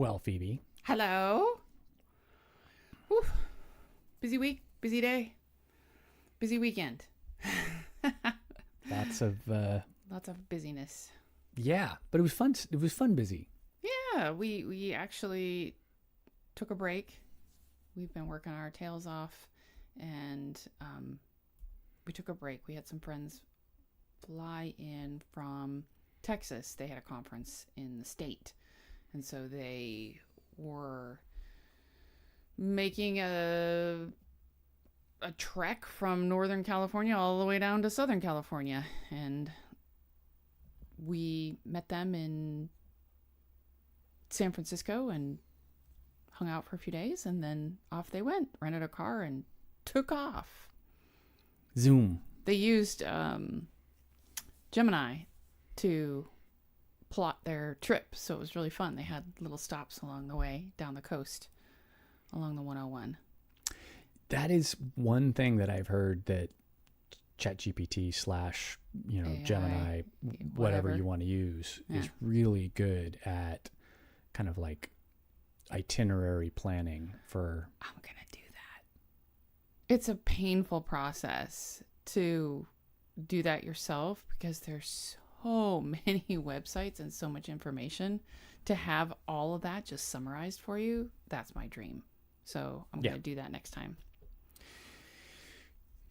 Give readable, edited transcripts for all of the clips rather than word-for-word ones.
Well, Phoebe. Hello. Whew. Busy week, busy day, busy weekend. Lots of Lots of busyness. yeah, but it was fun. It was fun busy. Yeah, we actually took a break. We've been working our tails off, and we took a break. We had some friends fly in from Texas. They had a conference in the state, and so they were making a trek from Northern California all the way down to Southern California, and we met them in San Francisco and hung out for a few days, and then off they went, rented a car and took off. Zoom. They used Gemini to plot their trip, so it was really fun. They had little stops along the way down the coast along the 101. That is one thing that I've heard that ChatGPT / AI, Gemini, whatever whatever you want to use, Yeah. is really good at kind of like itinerary planning for. I'm going to do that. It's a painful process to do that yourself because there's so many websites and so much information. To have all of that just summarized for you, that's my dream. So I'm going to do that next time.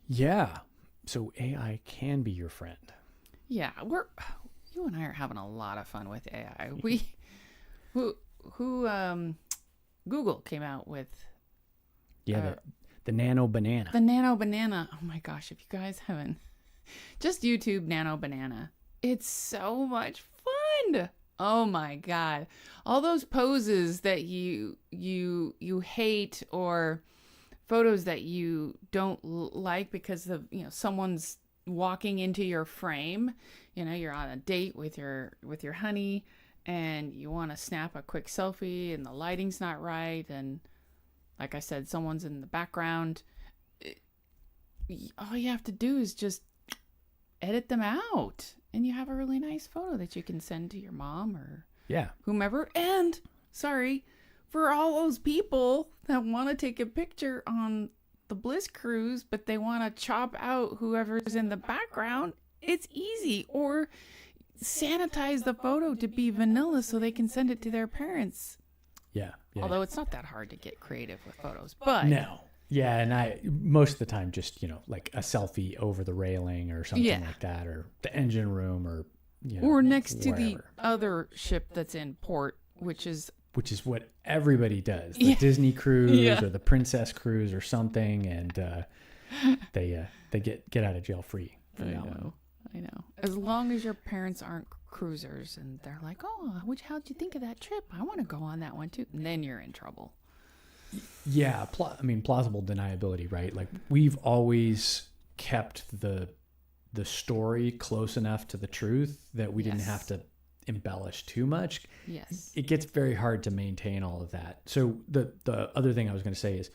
Yeah. So AI can be your friend. Yeah, you and I are having a lot of fun with AI. Google came out with The nano banana. the Nano Banana. Oh my gosh, if you guys haven't, just YouTube Nano Banana. It's so much fun. Oh my God. All those poses that you hate, or photos that you don't like because of, someone's walking into your frame. You're on a date with your honey and you want to snap a quick selfie and the lighting's not right, and like I said, someone's in the background. All you have to do is just edit them out, and you have a really nice photo that you can send to your mom or whomever. And sorry for all those people that want to take a picture on the Bliss cruise, but they want to chop out whoever's in the background. It's easy. Or sanitize the photo to be vanilla so they can send it to their parents. Yeah. Although it's not that hard to get creative with photos, but No. Yeah, and I most of the time just, like a selfie over the railing or something like that, or the engine room, or or next to wherever. the other ship that's in port, which is what everybody does. The Disney cruise or the Princess cruise or something, and they get out of jail free for that one. I know. As long as your parents aren't cruisers and they're like, "Oh, how'd you think of that trip? I want to go on that one too." And then you're in trouble. Yeah, plausible deniability, right? Like, we've always kept the story close enough to the truth that we didn't have to embellish too much. Yes. It gets very hard to maintain all of that. So the other thing I was going to say is,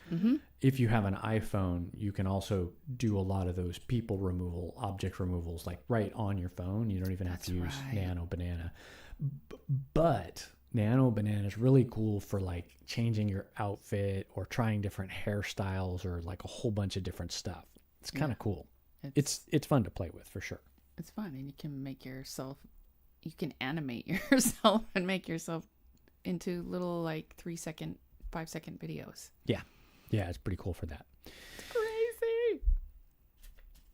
if you have an iPhone, you can also do a lot of those people removal, object removals, like right on your phone. You don't even have to use Nano Banana. But Nano Banana is really cool for like changing your outfit or trying different hairstyles or like a whole bunch of different stuff. It's kind of cool. It's fun to play with for sure. It's fun, and you can animate yourself and make yourself into little like 3-second, 5-second videos. Yeah, it's pretty cool for that. It's crazy.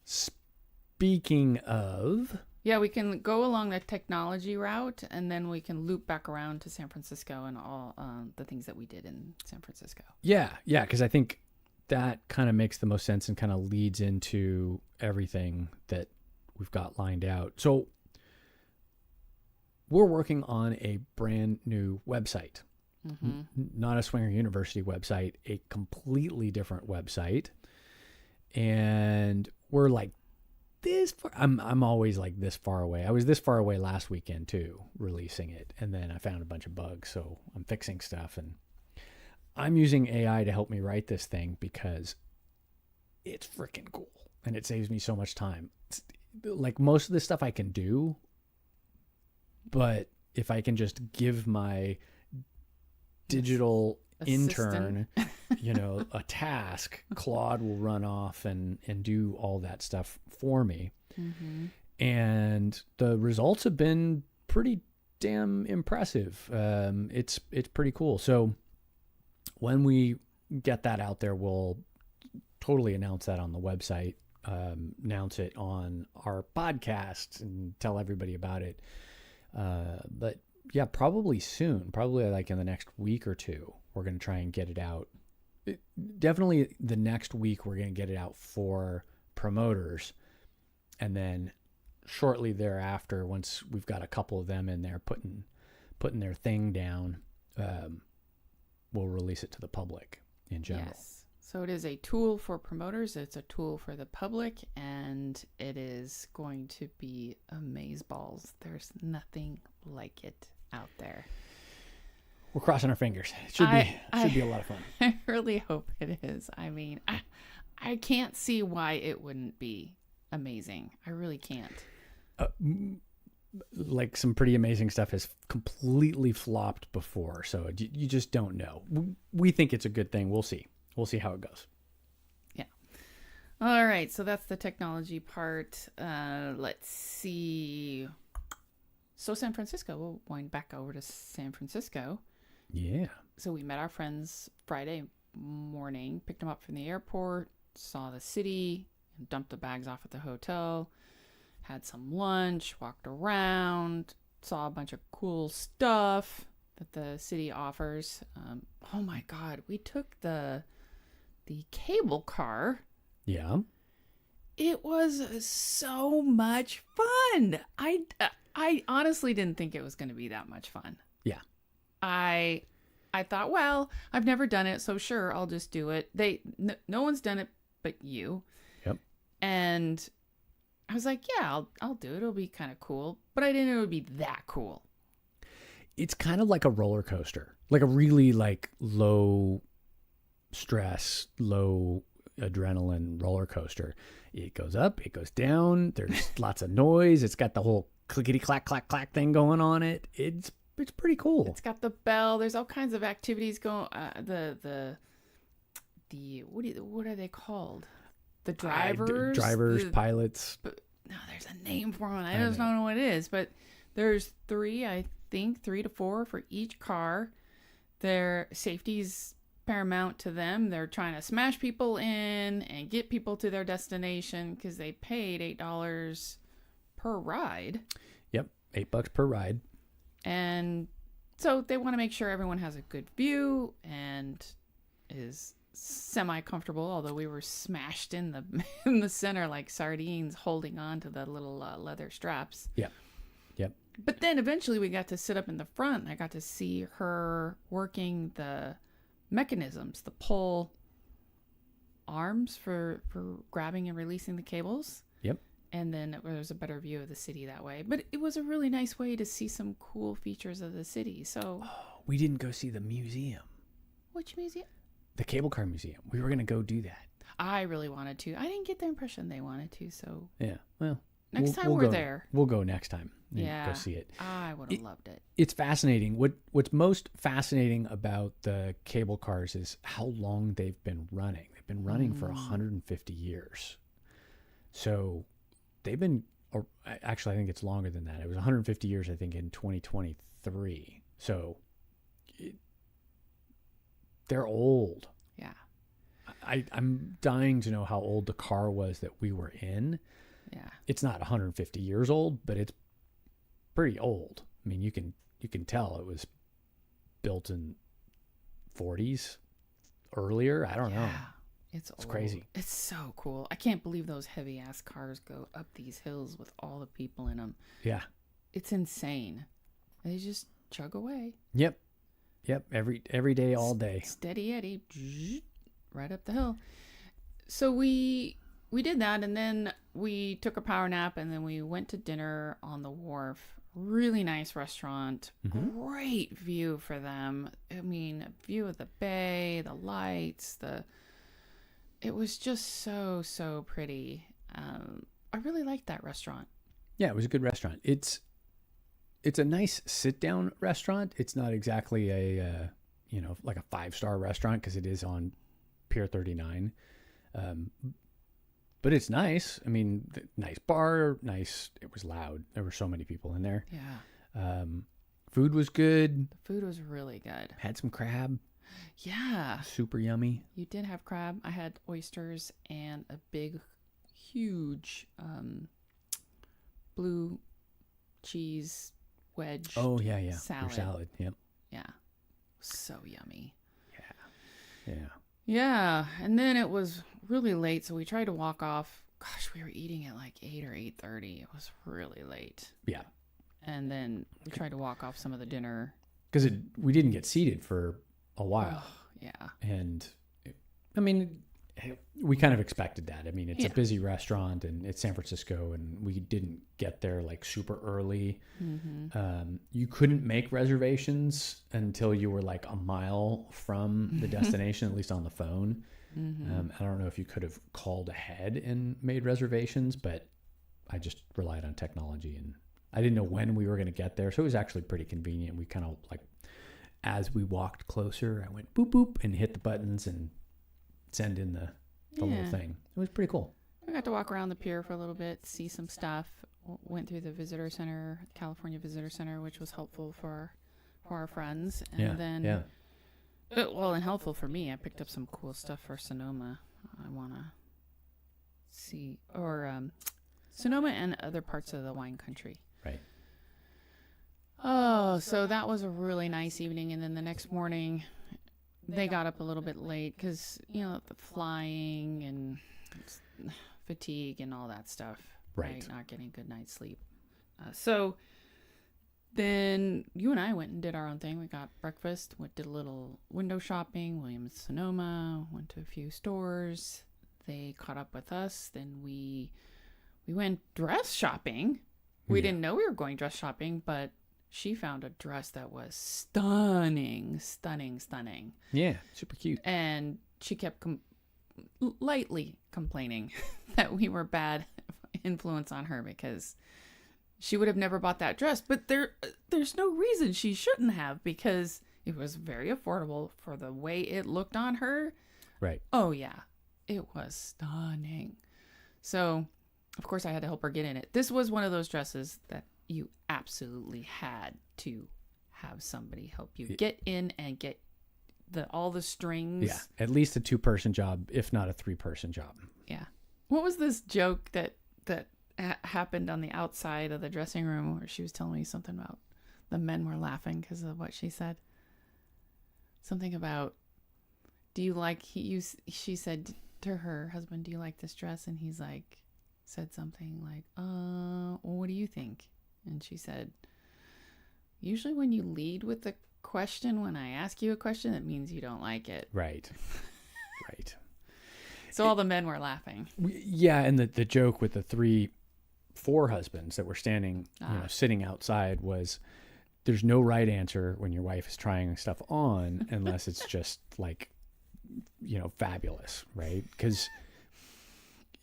Speaking of, yeah, we can go along the technology route, and then we can loop back around to San Francisco and all the things that we did in San Francisco. Yeah, because I think that kind of makes the most sense and kind of leads into everything that we've got lined out. So we're working on a brand new website, not a Swinger University website, a completely different website. And we're like this far. I'm always like this far away. I was this far away last weekend too, releasing it. And then I found a bunch of bugs. So I'm fixing stuff, and I'm using AI to help me write this thing because it's freaking cool. And it saves me so much time. It's, like, most of the stuff I can do, but if I can just give my digital Assistant. intern, a task, Claude will run off and do all that stuff for me. Mm-hmm. And the results have been pretty damn impressive. It's pretty cool. So when we get that out there, we'll totally announce that on the website, announce it on our podcast and tell everybody about it. But yeah, probably soon, probably like in the next week or two, we're going to try and get it out. Definitely the next week, we're going to get it out for promoters. And then shortly thereafter, once we've got a couple of them in there putting their thing down, we'll release it to the public in general. Yes. So it is a tool for promoters. It's a tool for the public, and it is going to be amazeballs. There's nothing like it out there. We're crossing our fingers. It should be a lot of fun. I really hope it is. I mean, I can't see why it wouldn't be amazing. I really can't. Like some pretty amazing stuff has completely flopped before, so you just don't know. We think it's a good thing. We'll see. We'll see how it goes. Yeah. All right. So that's the technology part. Let's see. So San Francisco, we'll wind back over to San Francisco. Yeah. So we met our friends Friday morning, picked them up from the airport, saw the city, and dumped the bags off at the hotel, had some lunch, walked around, saw a bunch of cool stuff that the city offers. Oh my God, we took the cable car. Yeah. It was so much fun. I honestly didn't think it was going to be that much fun. Yeah. I thought, well, I've never done it, so sure, I'll just do it. No one's done it but you. Yep. And I was like, yeah, I'll do it. It'll be kind of cool. But I didn't know it would be that cool. It's kind of like a roller coaster, like a really like low stress, low adrenaline roller coaster. It goes up, it goes down. There's lots of noise. It's got the whole clickety clack clack clack thing going on it. It's pretty cool. It's got the bell. There's all kinds of activities going. The what are they called? The drivers, pilots. But no, there's a name for them. I just don't know what it is. But there's I think 3 to 4 for each car. Their safety's paramount to them. They're trying to smash people in and get people to their destination because they paid $8 per ride. Yep, $8 per ride. And so they want to make sure everyone has a good view and is semi-comfortable, although we were smashed in the center like sardines holding on to the little leather straps. Yep. But then eventually we got to sit up in the front. I got to see her working the mechanisms, the pull arms for grabbing and releasing the cables. Yep. And then there was a better view of the city that way. But it was a really nice way to see some cool features of the city. So we didn't go see the museum. Which museum? The cable car museum. We were going to go do that. I really wanted to. I didn't get the impression they wanted to, so... Yeah, well... Next time we're there. We'll go next time and yeah, go see it. I would have loved it. It's fascinating. What's most fascinating about the cable cars is how long they've been running. They've been running for 150 years. So they've been... Or actually, I think it's longer than that. It was 150 years, I think, in 2023. So... They're old. Yeah. I'm dying to know how old the car was that we were in. Yeah. It's not 150 years old, but it's pretty old. I mean, you can tell it was built in 40s earlier. I don't know. It's crazy. It's so cool. I can't believe those heavy ass cars go up these hills with all the people in them. Yeah. It's insane. They just chug away. Yep. Every day, all day. Steady Eddie, right up the hill. So we did that, and then we took a power nap, and then we went to dinner on the wharf. Really nice restaurant. Mm-hmm. Great view for them. I mean, view of the bay, the lights, it was just so pretty. I really liked that restaurant. Yeah, it was a good restaurant. It's a nice sit-down restaurant. It's not exactly a like a 5-star restaurant because it is on Pier 39. But it's nice. I mean, nice bar, nice. It was loud. There were so many people in there. Yeah. Food was good. The food was really good. Had some crab. Yeah. Super yummy. You did have crab. I had oysters and a big, huge blue cheese wedge. Oh, yeah. Your Salad. salad. Yep. Yeah. So yummy. Yeah. Yeah. And then it was really late, so we tried to walk off. Gosh, we were eating at like 8 or 8:30. It was really late. Yeah. And then we tried to walk off some of the dinner. Because we didn't get seated for a while. Oh, yeah. And I mean, we kind of expected that. I mean, it's a busy restaurant and it's San Francisco, and we didn't get there like super early. Mm-hmm. You couldn't make reservations until you were like a mile from the destination, at least on the phone. Mm-hmm. I don't know if you could have called ahead and made reservations, but I just relied on technology, and I didn't know when we were going to get there. So it was actually pretty convenient. We kind of like, as we walked closer, I went boop, boop, and hit the buttons and send in the little thing. It was pretty cool. We got to walk around the pier for a little bit, see some stuff. Went through the visitor center, California Visitor Center, which was helpful for our friends. And then, and helpful for me. I picked up some cool stuff for Sonoma. I want to see, or Sonoma and other parts of the wine country. Right. Oh, so that was a really nice evening. And then the next morning, they got up a little bit late because, the flying and fatigue and all that stuff. Right. Not getting a good night's sleep. So then you and I went and did our own thing. We got breakfast, did a little window shopping, Williams Sonoma, went to a few stores. They caught up with us. Then we went dress shopping. We didn't know we were going dress shopping, but she found a dress that was stunning. Yeah, super cute. And she kept lightly complaining that we were bad influence on her because she would have never bought that dress. But there's no reason she shouldn't have, because it was very affordable for the way it looked on her. Right. Oh, yeah. It was stunning. So, of course, I had to help her get in it. This was one of those dresses that you absolutely had to have somebody help you get in and get all the strings. Yeah, at least a 2-person job, if not a 3-person job. Yeah. What was this joke that happened on the outside of the dressing room where she was telling me something about the men were laughing because of what she said? Something about, she said to her husband, do you like this dress? And he's like, said something like, well, what do you think? And she said, usually when you lead with the question, when I ask you a question, it means you don't like it. Right. Right. So all the men were laughing. And the joke with the 4 husbands that were standing, sitting outside was, there's no right answer when your wife is trying stuff on unless it's just like, fabulous, right? Because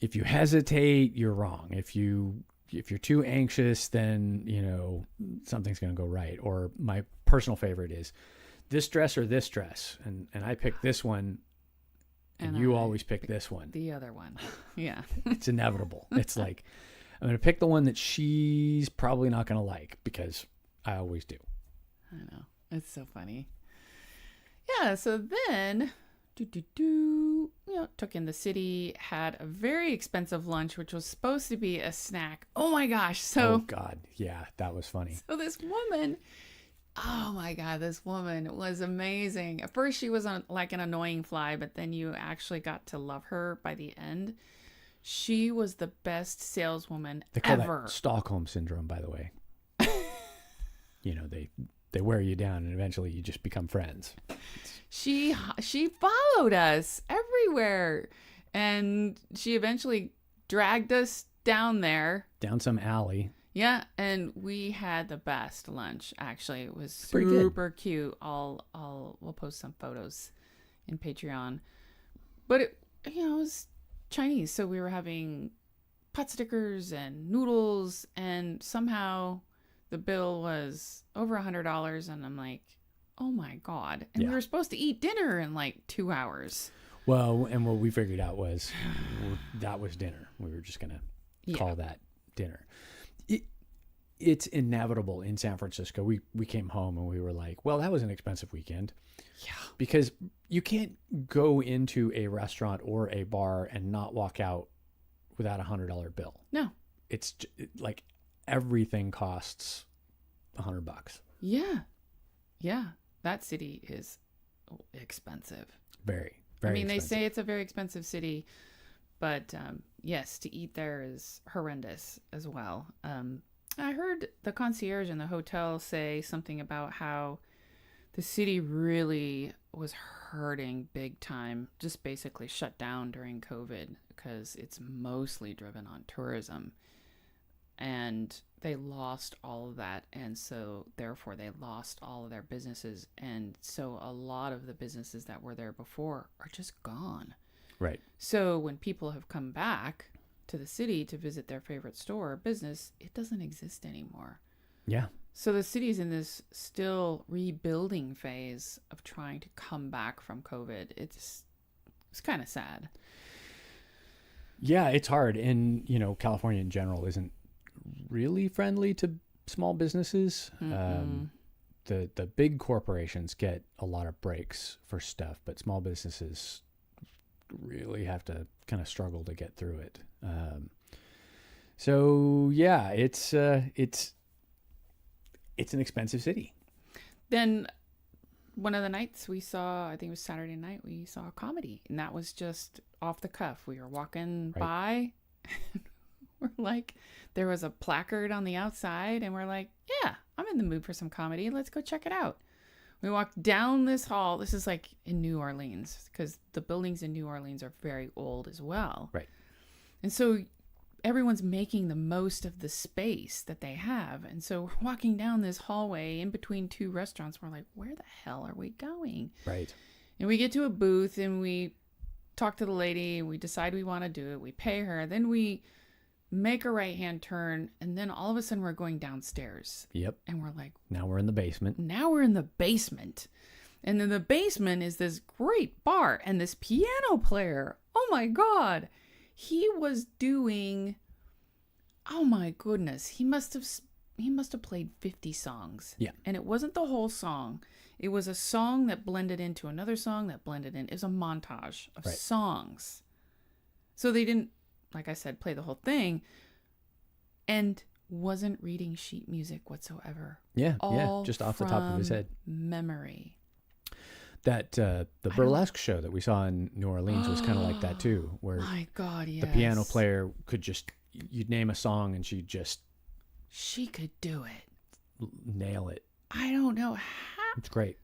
if you hesitate, you're wrong. If you're too anxious, then, something's going to go right. Or my personal favorite is this dress or this dress. And I picked this one and you always pick this one. The other one. Yeah. It's inevitable. It's like, I'm going to pick the one that she's probably not going to like because I always do. I know. It's so funny. Yeah. So then, took in the city, had a very expensive lunch, which was supposed to be a snack. Oh my gosh. Oh God. Yeah, that was funny. So this woman, oh my God, this woman was amazing. At first she was like an annoying fly, but then you actually got to love her by the end. She was the best saleswoman they call ever. That Stockholm syndrome, by the way. They wear you down and eventually you just become friends. She followed us everywhere, and she eventually dragged us down some alley. Yeah, and we had the best lunch. Actually, it was Pretty good. Super cute. We'll post some photos in Patreon. But it was Chinese, so we were having pot stickers and noodles, and somehow the bill was over $100, and I'm like, oh my God. And Yeah. we were supposed to eat dinner in like 2 hours. Well, and what we figured out was that was dinner. We were just going to call that dinner. It's inevitable in San Francisco. We came home and we were like, well, that was an expensive weekend. Yeah. Because you can't go into a restaurant or a bar and not walk out without $100 bill. No. It's like everything costs $100. Yeah. Yeah. That city is expensive. Very, very I mean, expensive. they say it's a very expensive city, but yes, to eat there is horrendous as well. I heard the concierge in the hotel say something about how the city really was hurting big time, just basically shut down during COVID because it's mostly driven on tourism. And they lost all of that. And so therefore they lost all of their businesses. And so a lot of the businesses that were there before are just gone. Right. So when people have come back to the city to visit their favorite store or business, it doesn't exist anymore. Yeah. So the city's in this still rebuilding phase of trying to come back from COVID. It's kind of sad. Yeah, it's hard. And, California in general isn't really friendly to small businesses. The big corporations get a lot of breaks for stuff, but small businesses really have to kind of struggle to get through it. So yeah, it's an expensive city. Then one of the nights we saw, I think it was Saturday night, we saw a comedy, and that was just off the cuff. We were walking by, and we're like, there was a placard on the outside, and we're like, yeah, I'm in the mood for some comedy. Let's go check it out. We walked down this hall. This is like in New Orleans, because the buildings in New Orleans are very old as well. Right. And so everyone's making the most of the space that they have. And so we're walking down this hallway in between two restaurants. We're like, where the hell are we going? Right. And we get to a booth and we talk to the lady. And we decide we want to do it. We pay her. Then we make a right-hand turn. And then all of a sudden we're going downstairs. Yep. And we're like, now we're in the basement. Now we're in the basement. And in the basement is this great bar and this piano player. Oh my God. He was doing, oh my goodness, he must have played 50 songs. Yeah. And it wasn't the whole song. It was a song that blended into another song that blended in. It was a montage of songs. So they didn't, like I said, play the whole thing, and wasn't reading sheet music whatsoever. Yeah. All just off the top of his head. Memory. That the burlesque show that we saw in New Orleans was kind of like that too, where my God, yes. the piano player could just, you'd name a song and she could do it. Nail it. I don't know how. It's great.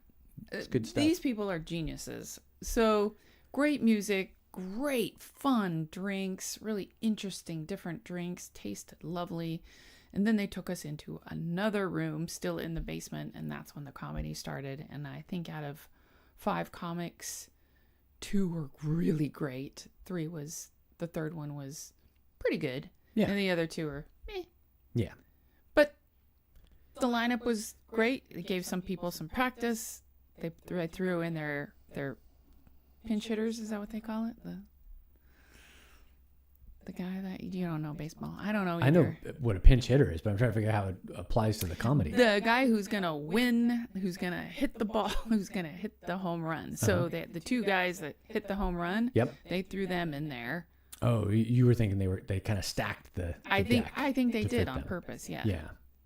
It's good stuff. These people are geniuses. So great music, great fun drinks, really interesting different drinks, tasted lovely. And then they took us into another room still in the basement, and that's when the comedy started. And I think out of 5 comics, 2 were really great. The third one was pretty good. Yeah. And the other 2 were meh. Yeah. But the lineup was great. They gave some people some practice. They threw in their pinch hitters. Is that what they call it? The guy that, you don't know baseball. I don't know either. I know what a pinch hitter is, but I'm trying to figure out how it applies to the comedy. The guy who's going to win, who's going to hit the ball, who's going to hit the home run. So the 2 guys that hit the home run, they threw them in there. Oh, you were thinking they kind of stacked the I think they to did fit on them. purpose. Yeah.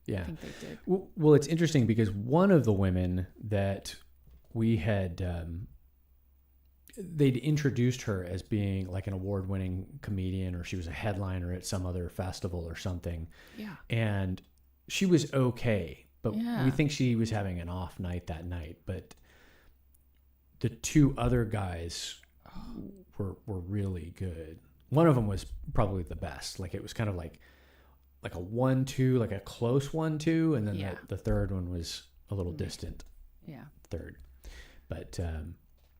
Yeah. I think they did. Well, it's interesting because one of the women that we had, they'd introduced her as being like an award-winning comedian, or she was a headliner at some other festival or something. Yeah. And she was okay, but Yeah. we think she was having an off night that night. But the 2 other guys were really good. One of them was probably the best. Like it was kind of like a 1-2, like a close 1-2, and then the third one was a little distant. Yeah. Third. But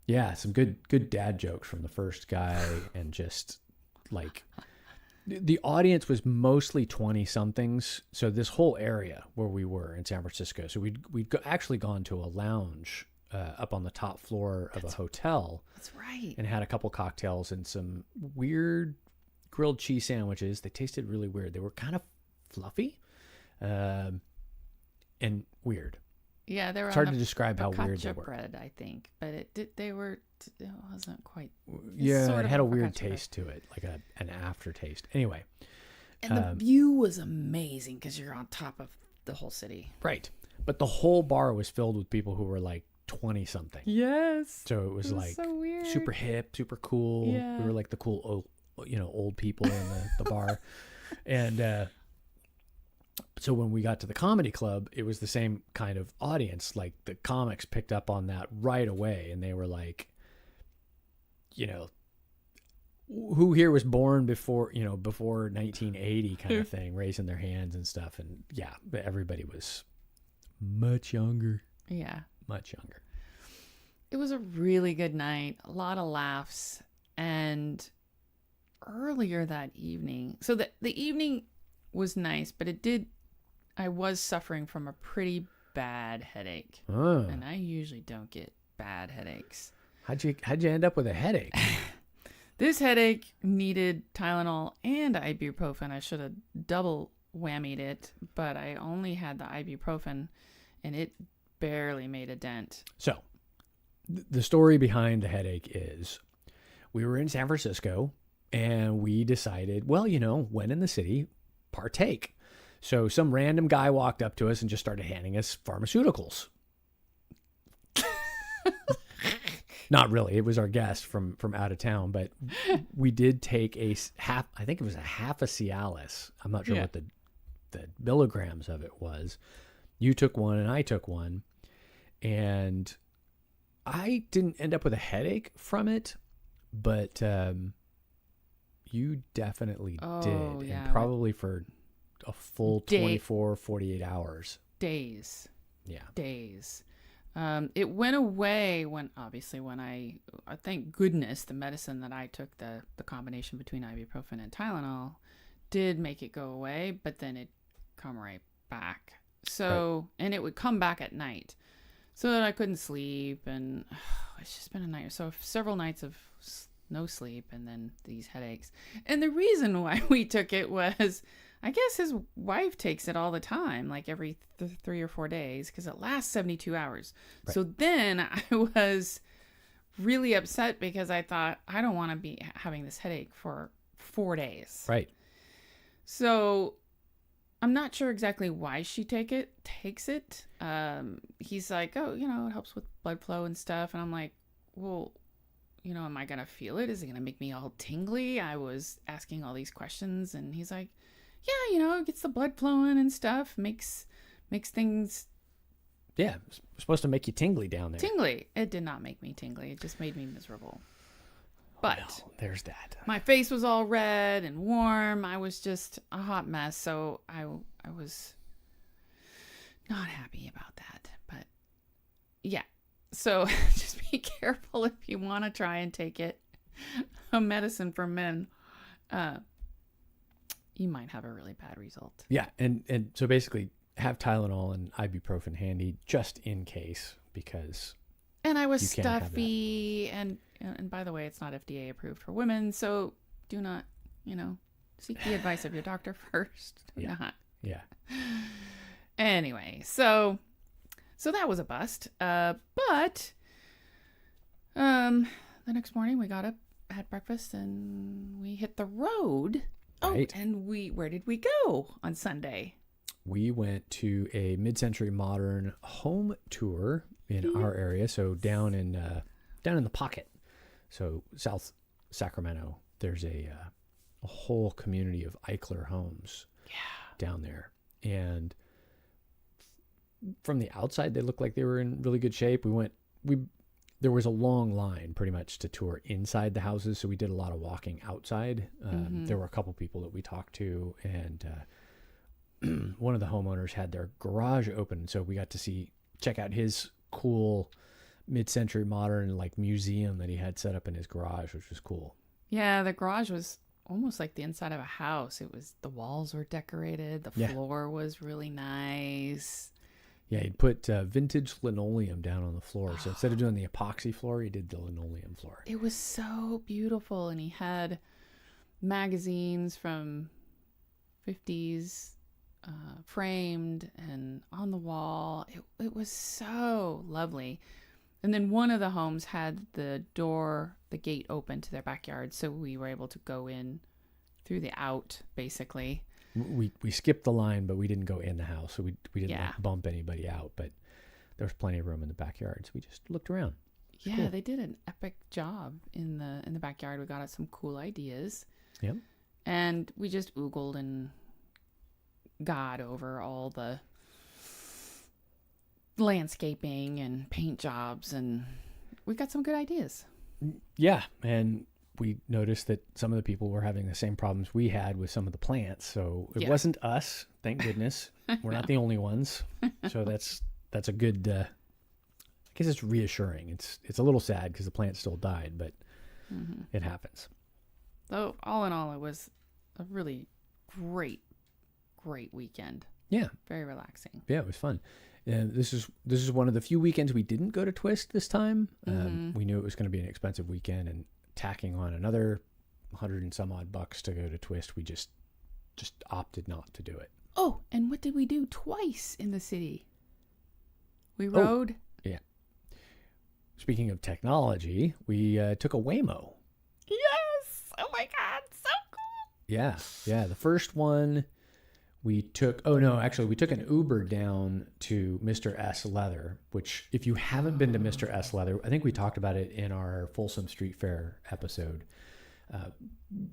yeah, some good dad jokes from the first guy, and just like The audience was mostly 20 somethings. So this whole area where we were in San Francisco. So we'd actually gone to a lounge up on the top floor of a hotel. That's right. And had a couple cocktails and some weird grilled cheese sandwiches. They tasted really weird. They were kind of fluffy and weird. Yeah, they were. It's hard to describe how weird they were. Bread, I think, but it wasn't quite. Yeah, it had a weird taste to it, like an aftertaste. Anyway, and the view was amazing because you're on top of the whole city. Right, but the whole bar was filled with people who were like 20 something. Yes. So it was like so weird. Super hip, super cool. Yeah. We were like the cool, old people in the bar, and. So when we got to the comedy club, it was the same kind of audience. Like the comics picked up on that right away, and they were like, who here was born before 1980 kind of thing, raising their hands and stuff. And yeah, but everybody was much younger. Yeah. Much younger. It was a really good night, a lot of laughs. And earlier that evening, so the evening was nice, but I was suffering from a pretty bad headache. Oh. And I usually don't get bad headaches. How'd you end up with a headache? This headache needed Tylenol and ibuprofen. I should have double whammied it, but I only had the ibuprofen and it barely made a dent. So the story behind the headache is we were in San Francisco and we decided, well, when in the city, partake. So some random guy walked up to us and just started handing us pharmaceuticals. Not really. It was our guest from out of town, but we did take I think it was a half a Cialis. I'm not sure what the milligrams of it was. You took one and I took one. And I didn't end up with a headache from it, but you definitely did. Yeah, and probably for a full 24, 48 hours. Days. Yeah. Days. It went away when I thank goodness, the medicine that I took, the combination between ibuprofen and Tylenol, did make it go away, but then it come right back. So, right. And it would come back at night, so that I couldn't sleep, and it's just been a nightmare. So several nights of no sleep, and then these headaches. And the reason why we took it was, I guess his wife takes it all the time, like every 3 or 4 days, because it lasts 72 hours. Right. So then I was really upset because I thought, I don't want to be having this headache for 4 days. Right. So I'm not sure exactly why she takes it. He's like, oh, it helps with blood flow and stuff. And I'm like, well, am I going to feel it? Is it going to make me all tingly? I was asking all these questions, and he's like, yeah, it gets the blood flowing and stuff, makes things. Yeah, it's supposed to make you tingly down there. Tingly. It did not make me tingly. It just made me miserable. But well, there's that. My face was all red and warm. I was just a hot mess. So I was not happy about that. But yeah. So just be careful if you want to try and take it. A medicine for men. You might have a really bad result. Yeah, and so basically have Tylenol and ibuprofen handy just in case, because. And I was stuffy, and by the way, it's not FDA approved for women, so do not, seek the advice of your doctor first. Yeah. Not. Yeah. Anyway, so that was a bust. But the next morning we got up, had breakfast, and we hit the road. Right. Oh, and where did we go on Sunday? We went to a mid-century modern home tour in our area. So down in the pocket. So South Sacramento, there's a whole community of Eichler homes down there. And from the outside, they looked like they were in really good shape. There was a long line pretty much to tour inside the houses, so we did a lot of walking outside. There were a couple people that we talked to, and one of the homeowners had their garage open, so we got to check out his cool mid-century modern museum that he had set up in his garage, which was cool. Yeah, the garage was almost like the inside of a house. The walls were decorated. The Yeah. floor was really nice. Yeah, he'd put vintage linoleum down on the floor. So instead of doing the epoxy floor, he did the linoleum floor. It was so beautiful. And he had magazines from 50s framed and on the wall. It was so lovely. And then one of the homes had the gate open to their backyard. So we were able to go in through the out, basically. We skipped the line, but we didn't go in the house. So we didn't Yeah. like, bump anybody out. But there was plenty of room in the backyard. So we just looked around. Yeah, cool. they did an epic job in the backyard. We got some cool ideas. Yep. And we just oogled and got over all the landscaping and paint jobs, and we got some good ideas. Yeah, and we noticed that some of the people were having the same problems we had with some of the plants. So it Yeah. wasn't us, thank goodness. We're not the only ones. So that's a good. I guess it's reassuring. It's a little sad because the plant still died, but it happens. So all in all, it was a really great weekend. Yeah, Very relaxing. yeah, it was fun. And this is one of the few weekends we didn't go to Twist this time. We knew it was going to be an expensive weekend, and tacking on another $100 and some odd to go to Twist, we just opted not to do it. Oh, and what did we do twice in the city? We rode. Yeah. Speaking of technology, we took a Waymo. Yes. Oh my God, so cool. Yeah. The first one we took. Oh no, actually, we took an Uber down to Mr. S Leather. Which, if you haven't been to Mr. S Leather, I think we talked about it in our Folsom Street Fair episode.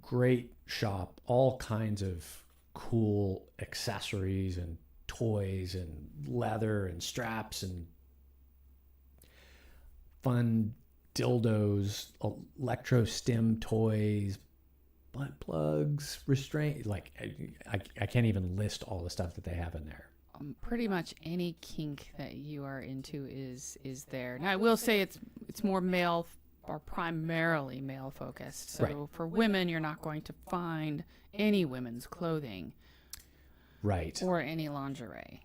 Great shop, all kinds of cool accessories and toys and leather and straps and fun dildos, electro stim toys, butt plugs, restraint. Like I can't even list all the stuff that they have in there. Pretty much any kink that you are into is there. Now I will say it's more male or primarily male focused. So Right. for women, you're not going to find any women's clothing Right. or any lingerie.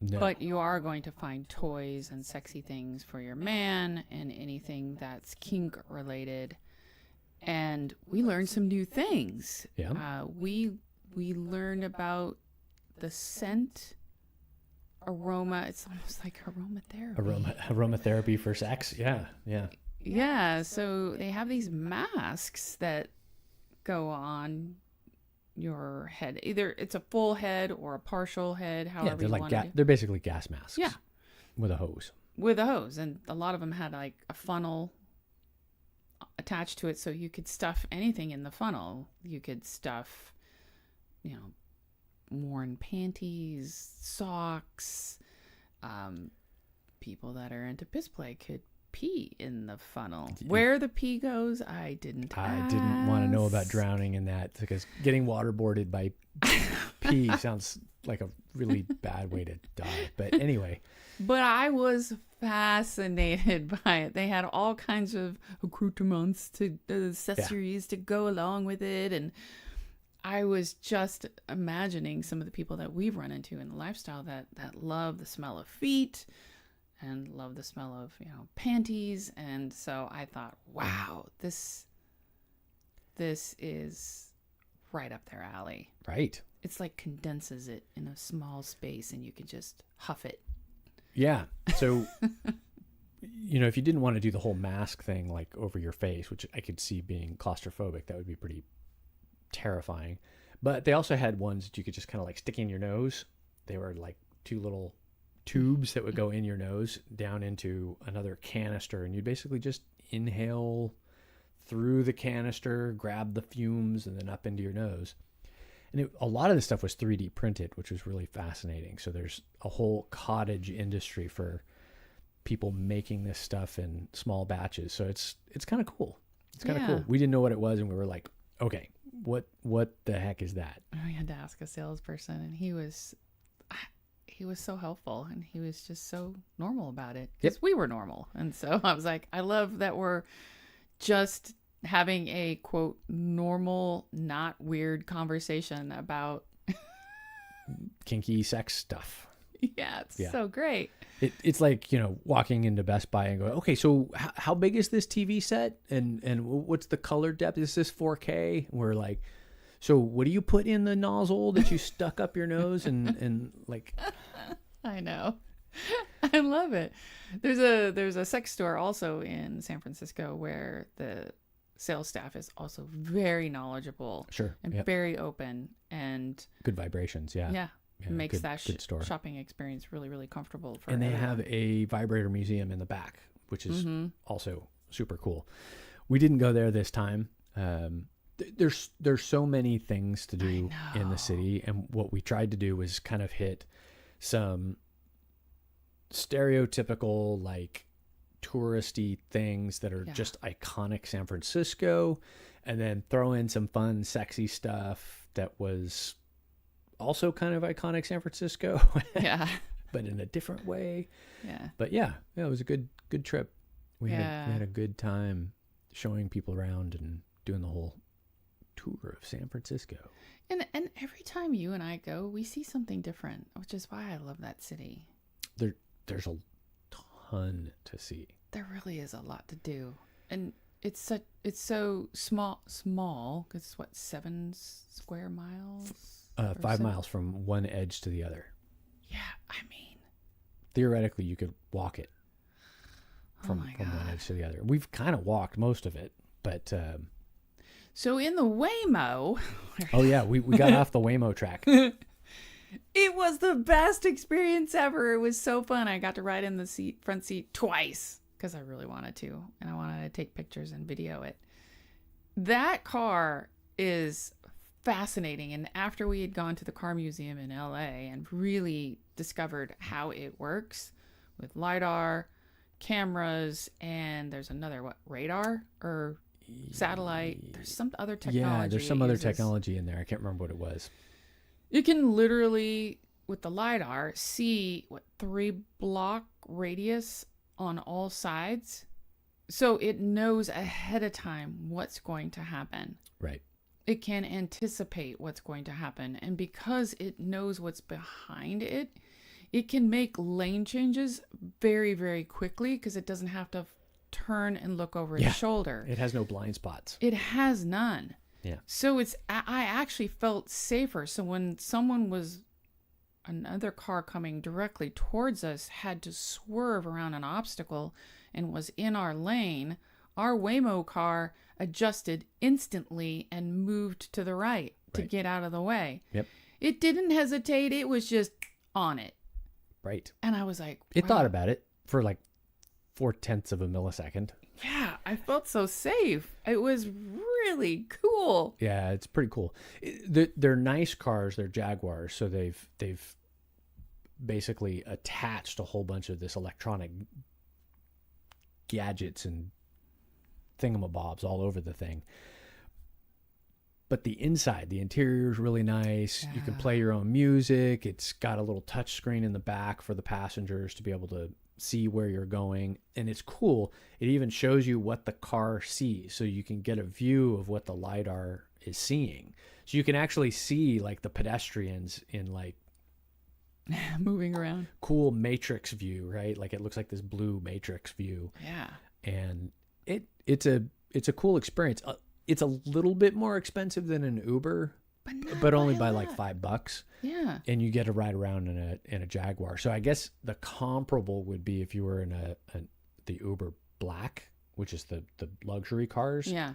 No. But you are going to find toys and sexy things for your man and anything that's kink related. And we learned some new things. Yeah. We learned about the scent aroma. It's almost like aromatherapy. Aromatherapy for sex. Yeah. Yeah. So they have these masks that go on your head. Either it's a full head or a partial head, Yeah, however they're you like want to do. they're basically gas masks. Yeah. With a hose. With a hose, and a lot of them had like a funnel attached to it, so you could stuff anything in the funnel. You could stuff, worn panties, socks. People that are into piss play could pee in the funnel. Where the pee goes, I didn't want to know about ask. drowning in that, because getting waterboarded by pee sounds like a really bad way to die. But anyway. But I was fascinated by it. They had all kinds of accoutrements accessories to go along with it. And I was just imagining some of the people that we've run into in the lifestyle that love the smell of feet and love the smell of, panties. And so I thought, wow, this is right up their alley. Right. It's like condenses it in a small space and you can just huff it. Yeah. So, if you didn't want to do the whole mask thing, like over your face, which I could see being claustrophobic, that would be pretty terrifying. But they also had ones that you could just kind of like stick in your nose. They were like two little tubes that would go in your nose down into another canister, and you'd basically just inhale through the canister, grab the fumes, and then up into your nose. And a lot of this stuff was 3D printed, which was really fascinating. So there's a whole cottage industry for people making this stuff in small batches. So it's kind of cool. It's kind of cool. We didn't know what it was, and we were like, okay, what the heck is that? I had to ask a salesperson, and he was so helpful, and he was just so normal about it. Because we were normal. And so I was like, I love that we're just having a quote normal, not weird conversation about kinky sex stuff. yeah, it's so great. It's like, walking into Best Buy and going, okay, so how big is this TV set? And what's the color depth? Is this 4K? We're like, so what do you put in the nozzle that you stuck up your nose? And like, I know. I love it. There's a sex store also in San Francisco where the sales staff is also very knowledgeable. Sure. And very open and good vibrations. Yeah. Makes good, that good store. shopping experience really, really comfortable for and they everyone. have a vibrator museum in the back, which is also super cool. We didn't go there this time. There's so many things to do in the city, and what we tried to do was kind of hit some stereotypical, like, touristy things that are just iconic San Francisco, and then throw in some fun, sexy stuff that was also kind of iconic San Francisco, but in a different way. But it was a good trip. We had a good time showing people around and doing the whole tour of San Francisco. And every time you and I go, we see something different, which is why I love that city. There's a ton to see. There really is a lot to do, and it's so small because it's what, 7 square miles. 5 miles from one edge to the other. Yeah, I mean, theoretically, you could walk it from one edge to the other. We've kind of walked most of it, but so in the Waymo. Oh yeah, we got off the Waymo track. It was the best experience ever. It was so fun. I got to ride in the front seat twice because I really wanted to, and I wanted to take pictures and video it. That car is fascinating, and after we had gone to the car museum in LA and really discovered how it works with LiDAR, cameras, and there's another radar or satellite. There's some other technology. Yeah, there's some other technology in there. I can't remember what it was. You can literally, with the LiDAR, see 3-block radius on all sides. So it knows ahead of time what's going to happen. Right. It can anticipate what's going to happen. And because it knows what's behind it, it can make lane changes very, very quickly because it doesn't have to turn and look over its shoulder. It has no blind spots. It has none. Yeah. So I actually felt safer. So when another car coming directly towards us had to swerve around an obstacle and was in our lane, our Waymo car adjusted instantly and moved to the right to get out of the way. Yep. It didn't hesitate. It was just on it. Right. And I was like, It thought about it for like 0.4 of a millisecond. Yeah, I felt so safe. It was really cool. Yeah, it's pretty cool. They're nice cars. They're Jaguars, so they've basically attached a whole bunch of this electronic gadgets and thingamabobs all over the thing. But the interior is really nice. Yeah. You can play your own music. It's got a little touch screen in the back for the passengers to be able to see where you're going. And it's cool. It even shows you what the car sees, so you can get a view of what the LiDAR is seeing. So you can actually see like the pedestrians in like moving around. Cool matrix view, right? Like it looks like this blue matrix view. Yeah. And it's a cool experience. It's a little bit more expensive than an Uber, but only by like $5. Yeah. And you get to ride around in a Jaguar. So I guess the comparable would be if you were in the Uber Black, which is the luxury cars. Yeah.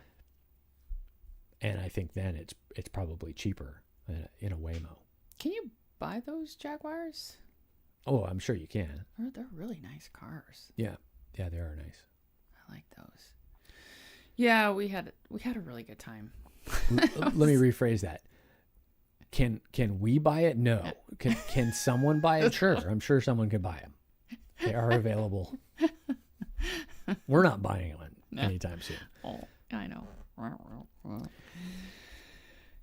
And I think then it's probably cheaper in a Waymo. Can you buy those Jaguars? Oh, I'm sure you can. They're really nice cars. Yeah. Yeah, they are nice. I like those. Yeah, we had a really good time. Let me rephrase that. Can we buy it? No. Can someone buy it? Sure. I'm sure someone can buy them. They are available. We're not buying one anytime soon. Oh, I know.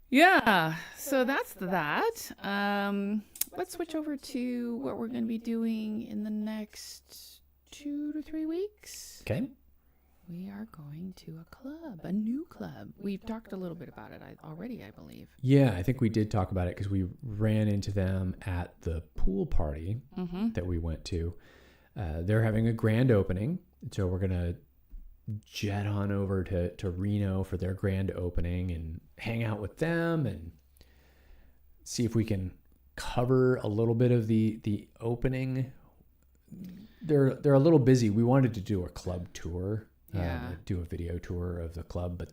Yeah, so that's that. Let's switch over to what we're going to be doing in the next 2 to 3 weeks. Okay. we are going to a club, a new club. We've talked a little bit about it already, I believe. Yeah, I think we did talk about it because we ran into them at the pool party that we went to. They're having a grand opening, so we're going to jet on over to Reno for their grand opening and hang out with them and see if we can cover a little bit of the opening. They're a little busy. We wanted to do a club tour, do a video tour of the club, but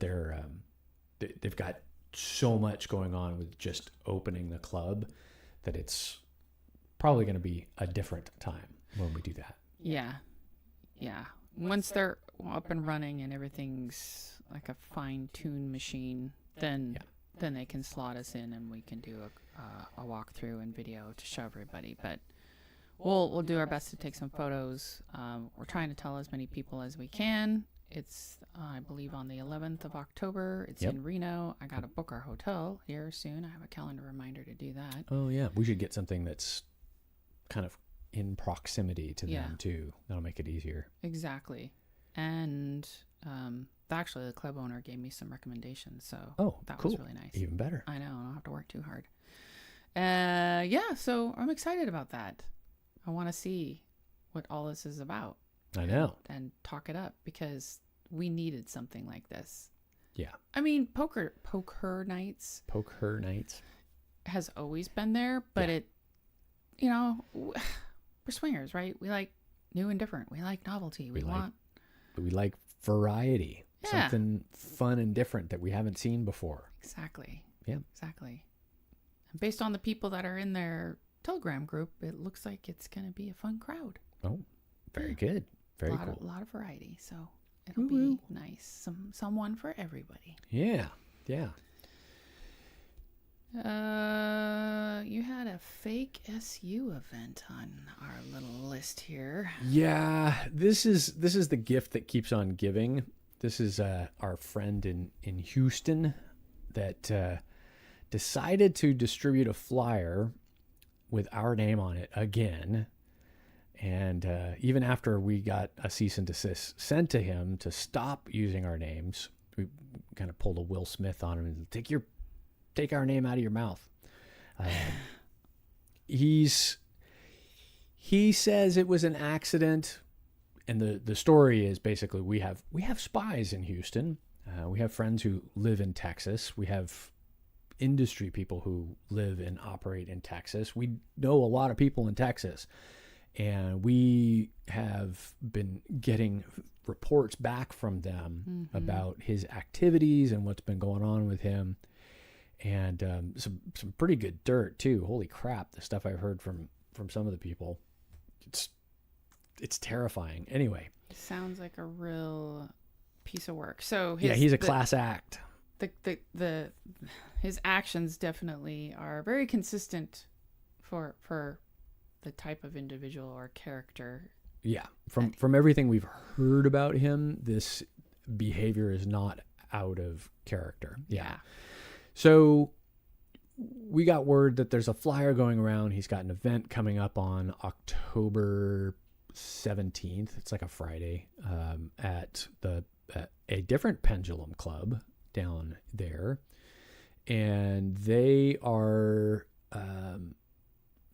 they've got so much going on with just opening the club that it's probably going to be a different time when we do that. Yeah. Once they're up and running and everything's like a fine-tuned machine, then they can slot us in and we can do a walkthrough and video to show everybody. But we'll do our best to take some photos. We're trying to tell as many people as we can. It's, I believe, on the 11th of October. It's in Reno. I got to book our hotel here soon. I have a calendar reminder to do that. Oh, yeah. We should get something that's kind of in proximity to them, too. That'll make it easier. Exactly. And actually, the club owner gave me some recommendations, so that was really nice. Even better. I know. I don't have to work too hard. So I'm excited about that. I want to see what all this is about. I know. And talk it up because we needed something like this. Yeah. I mean, poker nights. Poker nights. Has always been there, but it, we're swingers, right? We like new and different. We like novelty. We like variety. Yeah. Something fun and different that we haven't seen before. Exactly. Yeah. Exactly. And based on the people that are in their Telegram group, it looks like it's going to be a fun crowd. Oh, very good. Very cool. A lot of variety. So it'll be nice. Someone for everybody. Yeah. You had a fake SU event on our little list here. Yeah, this is the gift that keeps on giving. This is our friend in Houston that decided to distribute a flyer with our name on it again. And even after we got a cease and desist sent to him to stop using our names, we kind of pulled a Will Smith on him and take our name out of your mouth. He says it was an accident, and the story is basically we have spies in Houston. We have friends who live in Texas. We have industry people who live and operate in Texas. We know a lot of people in Texas. And we have been getting reports back from them about his activities and what's been going on with him. And some pretty good dirt, too. Holy crap, the stuff I've heard from some of the people. It's terrifying. Anyway. Sounds like a real piece of work. So he's a class act. His actions definitely are very consistent for the type of individual or character. Yeah. From everything we've heard about him, this behavior is not out of character. Yeah. So we got word that there's a flyer going around. He's got an event coming up on October 17th. It's like a Friday, at a different pendulum club down there. And they are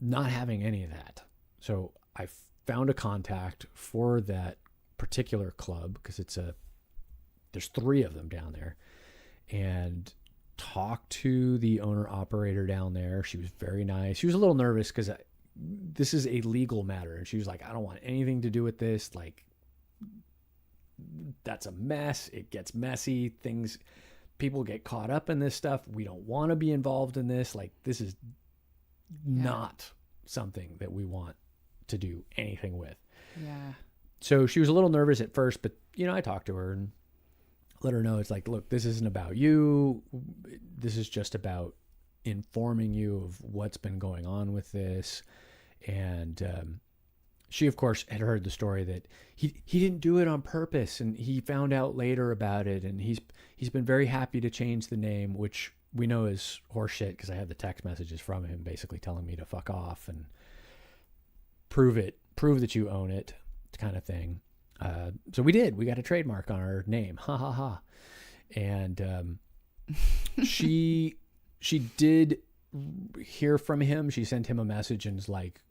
not having any of that. So I found a contact for that particular club because there's 3 of them down there, and talked to the owner operator down there. She was very nice. She was a little nervous because this is a legal matter, and she was like, I don't want anything to do with this. Like, that's a mess. It gets messy. People get caught up in this stuff. We don't want to be involved in this. Like, this is not something that we want to do anything with. Yeah. So she was a little nervous at first, but I talked to her and let her know it's like, look, this isn't about you. This is just about informing you of what's been going on with this. And she, of course, had heard the story that he didn't do it on purpose, and he found out later about it, and he's been very happy to change the name, which we know is horseshit because I have the text messages from him basically telling me to fuck off and prove that you own it, kind of thing. So we did. We got a trademark on our name. Ha ha ha. And she did hear from him. She sent him a message and was like,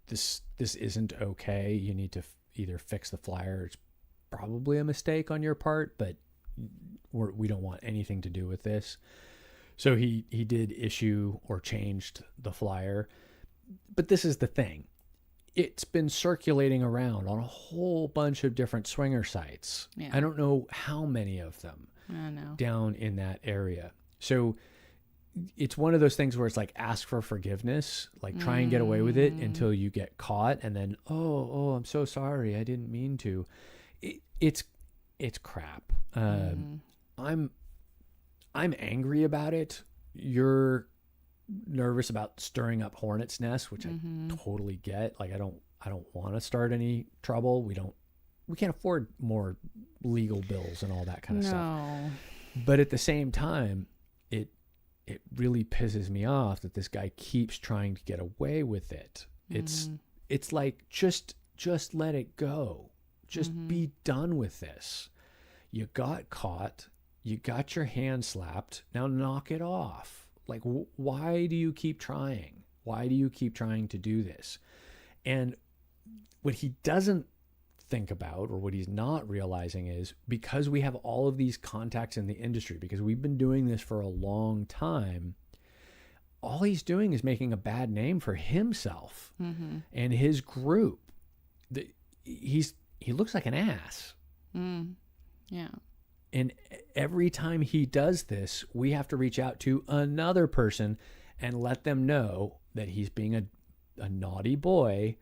this isn't okay. You need to either fix the flyer. It's probably a mistake on your part, but we don't want anything to do with this. So he did issue or changed the flyer. But this is the thing. It's been circulating around on a whole bunch of different swinger sites. Yeah. I don't know how many of them down in that area. So it's one of those things where it's like ask for forgiveness, like try and get away with it until you get caught, and then oh, I'm so sorry, I didn't mean to. It's crap. I'm angry about it. You're nervous about stirring up hornet's nest, which I totally get. Like I don't want to start any trouble. We can't afford more legal bills and all that kind of stuff. But at the same time, it really pisses me off that this guy keeps trying to get away with it. It's like just let it go. Just be done with this. You got caught. You got your hand slapped. Now knock it off. Like, why do you keep trying? Why do you keep trying to do this? And what he doesn't think about, or what he's not realizing, is because we have all of these contacts in the industry, because we've been doing this for a long time, all he's doing is making a bad name for himself and his group. He looks like an ass. Yeah. And every time he does this, we have to reach out to another person and let them know that he's being a naughty boy.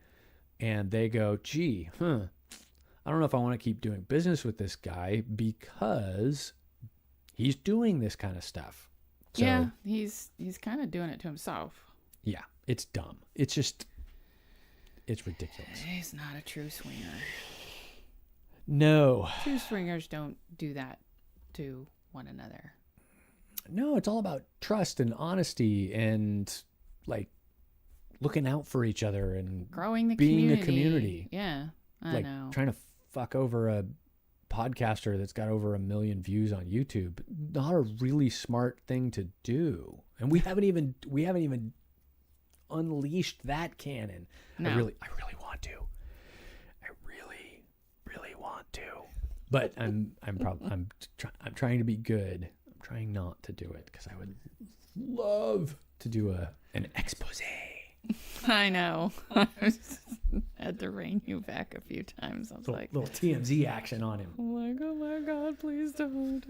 And they go, gee, I don't know if I want to keep doing business with this guy because he's doing this kind of stuff. So, yeah, he's kind of doing it to himself. Yeah, it's dumb. It's ridiculous. He's not a true swinger. No. True swingers don't do that to one another. No, it's all about trust and honesty and like looking out for each other and growing being a community. Yeah, I know. Trying to fuck over a podcaster that's got over 1 million views on YouTube. Not a really smart thing to do. And we haven't even unleashed that cannon. No. I really want to. But I'm trying to be good. I'm trying not to do it because I would love to do an expose. I know. I had to rein you back a few times. I was like, little TMZ action on him. I'm like, oh my God, please don't.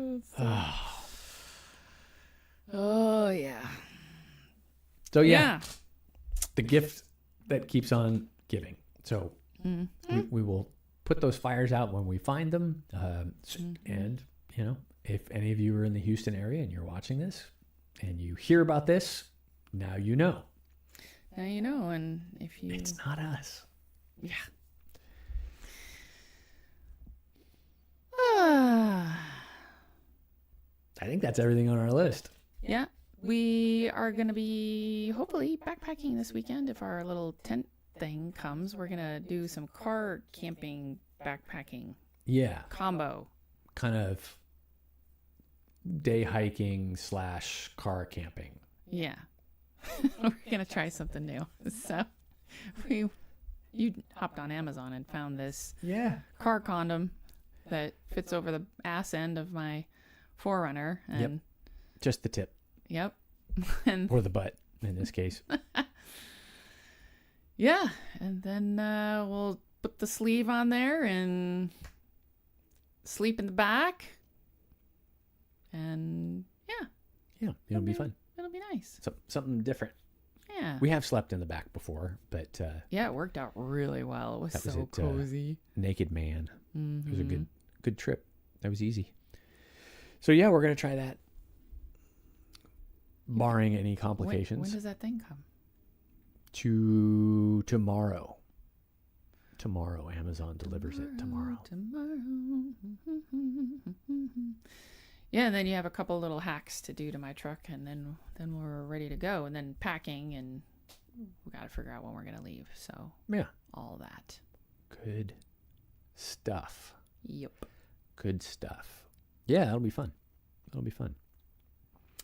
Oh yeah. So yeah, the gift that keeps on giving. So we will put those fires out when we find them. And, if any of you are in the Houston area and you're watching this and you hear about this, now you know. Now you know, and if you... It's not us. Yeah. I think that's everything on our list. Yeah. We are going to be hopefully backpacking this weekend if our little tent thing comes. We're gonna do some car camping backpacking combo, kind of day hiking / car camping. Yeah. We're gonna try something new. So you hopped on Amazon and found this car condom that fits over the ass end of my 4Runner, and just the tip. Yep. Or the butt in this case. Yeah, and then we'll put the sleeve on there and sleep in the back. And it'll be fun. It'll be nice. Something different. Yeah. We have slept in the back before, but it worked out really well. It was so cozy. Naked Man. It was a good trip. That was easy. So yeah, we're gonna try that. Barring any complications. When does that thing come? To tomorrow. Amazon delivers it tomorrow. Yeah, and then you have a couple little hacks to do to my truck, and then we're ready to go, and then packing, and we got to figure out when we're gonna leave. So yeah, all that. Good stuff. Yep. Good stuff. Yeah, that'll be fun. That'll be fun.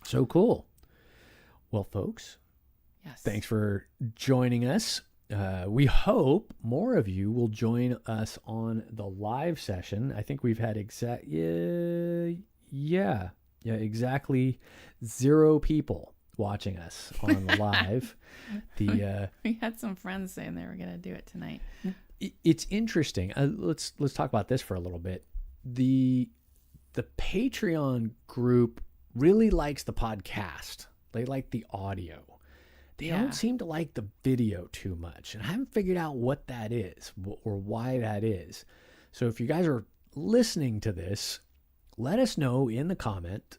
So cool. Well, folks, Yes. thanks for joining us. We hope more of you will join us on the live session. I think we've had exactly 0 people watching us on live. We had some friends saying they were going to do it tonight. It's interesting. Let's talk about this for a little bit. The Patreon group really likes the podcast. They like the audio. They don't seem to like the video too much. And I haven't figured out what that is or why that is. So if you guys are listening to this, let us know in the comment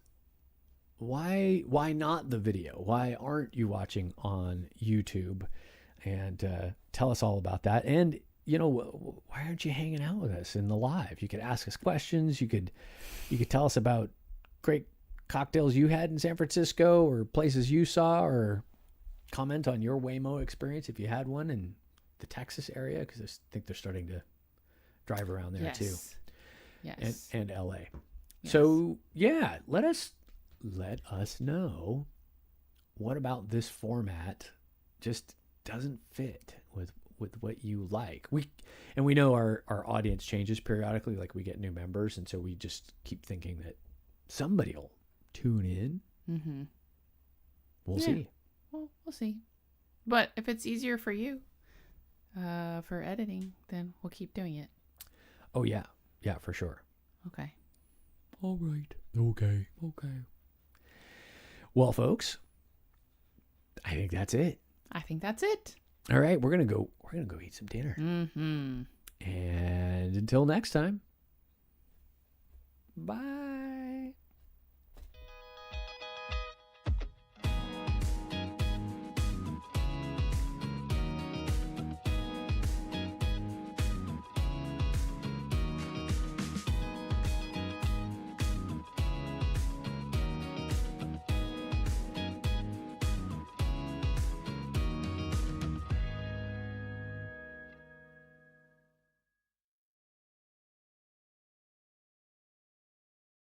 why not the video? Why aren't you watching on YouTube? And tell us all about that. And, why aren't you hanging out with us in the live? You could ask us questions. You could tell us about great cocktails you had in San Francisco or places you saw, or comment on your Waymo experience if you had one in the Texas area, because I think they're starting to drive around there too. Yes. And LA. Yes. So let us know what about this format just doesn't fit with what you like. We know our audience changes periodically, like we get new members, and so we just keep thinking that somebody will tune in. Mm-hmm. We'll see. Well, we'll see. But if it's easier for you for editing, then we'll keep doing it. Oh, yeah. Yeah, for sure. Okay. All right. Okay. Well, folks, I think that's it. I think that's it. All right. We're going to go eat some dinner. Mm-hmm. And until next time, bye.